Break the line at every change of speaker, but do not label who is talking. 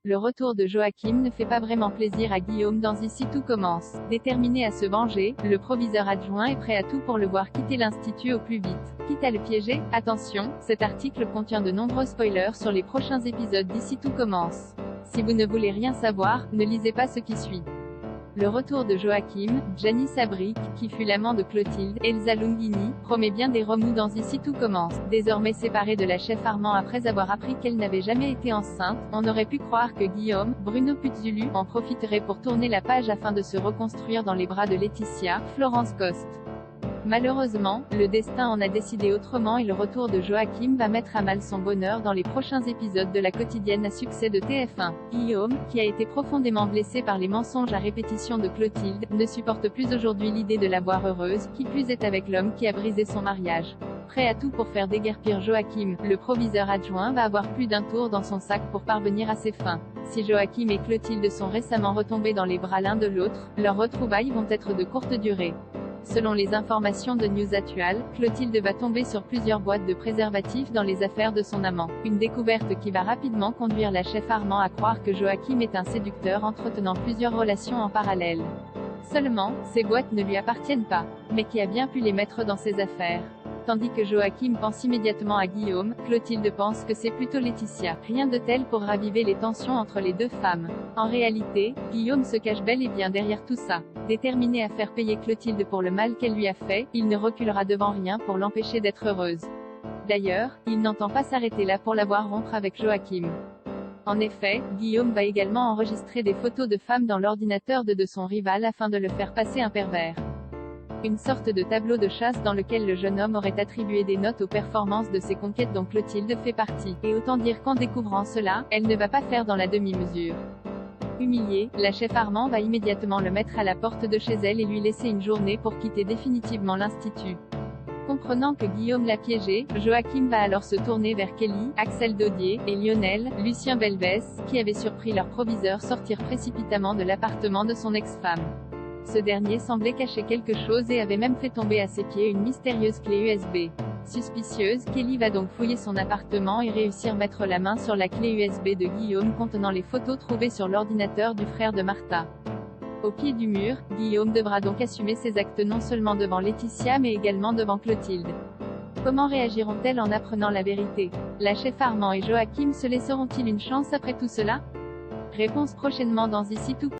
Le retour de Joachim ne fait pas vraiment plaisir à Guillaume dans Ici tout commence. Déterminé à se venger, le proviseur adjoint est prêt à tout pour le voir quitter l'institut au plus vite. Quitte à le piéger, attention, cet article contient de nombreux spoilers sur les prochains épisodes d'Ici tout commence. Si vous ne voulez rien savoir, ne lisez pas ce qui suit. Le retour de Joachim, Gianni Sabric, qui fut l'amant de Clotilde, Elsa Longini, promet bien des remous dans Ici tout commence. Désormais séparée de la chef Armand après avoir appris qu'elle n'avait jamais été enceinte, on aurait pu croire que Guillaume, Bruno Puzzulu, en profiterait pour tourner la page afin de se reconstruire dans les bras de Laetitia, Florence Coste. Malheureusement, le destin en a décidé autrement et le retour de Joachim va mettre à mal son bonheur dans les prochains épisodes de la quotidienne à succès de TF1. Guillaume, qui a été profondément blessé par les mensonges à répétition de Clotilde, ne supporte plus aujourd'hui l'idée de la voir heureuse, qui plus est avec l'homme qui a brisé son mariage. Prêt à tout pour faire déguerpir Joachim, le proviseur adjoint va avoir plus d'un tour dans son sac pour parvenir à ses fins. Si Joachim et Clotilde sont récemment retombés dans les bras l'un de l'autre, leurs retrouvailles vont être de courte durée. Selon les informations de News Actual, Clotilde va tomber sur plusieurs boîtes de préservatifs dans les affaires de son amant. Une découverte qui va rapidement conduire la chef Armand à croire que Joachim est un séducteur entretenant plusieurs relations en parallèle. Seulement, ces boîtes ne lui appartiennent pas. Mais qui a bien pu les mettre dans ses affaires? Tandis que Joachim pense immédiatement à Guillaume, Clotilde pense que c'est plutôt Laetitia. Rien de tel pour raviver les tensions entre les deux femmes. En réalité, Guillaume se cache bel et bien derrière tout ça. Déterminé à faire payer Clotilde pour le mal qu'elle lui a fait, il ne reculera devant rien pour l'empêcher d'être heureuse. D'ailleurs, il n'entend pas s'arrêter là pour la voir rompre avec Joachim. En effet, Guillaume va également enregistrer des photos de femmes dans l'ordinateur de son rival afin de le faire passer un pervers. Une sorte de tableau de chasse dans lequel le jeune homme aurait attribué des notes aux performances de ses conquêtes dont Clotilde fait partie. Et autant dire qu'en découvrant cela, elle ne va pas faire dans la demi-mesure. Humiliée, la chef Armand va immédiatement le mettre à la porte de chez elle et lui laisser une journée pour quitter définitivement l'institut. Comprenant que Guillaume l'a piégé, Joachim va alors se tourner vers Kelly, Axel Daudier, et Lionel, Lucien Belbès, qui avaient surpris leur proviseur sortir précipitamment de l'appartement de son ex-femme. Ce dernier semblait cacher quelque chose et avait même fait tomber à ses pieds une mystérieuse clé USB. Suspicieuse, Kelly va donc fouiller son appartement et réussir à mettre la main sur la clé USB de Guillaume contenant les photos trouvées sur l'ordinateur du frère de Martha. Au pied du mur, Guillaume devra donc assumer ses actes non seulement devant Laetitia mais également devant Clotilde. Comment réagiront-elles en apprenant la vérité? La chef Armand et Joachim se laisseront-ils une chance après tout cela? Réponse prochainement dans Ici tout.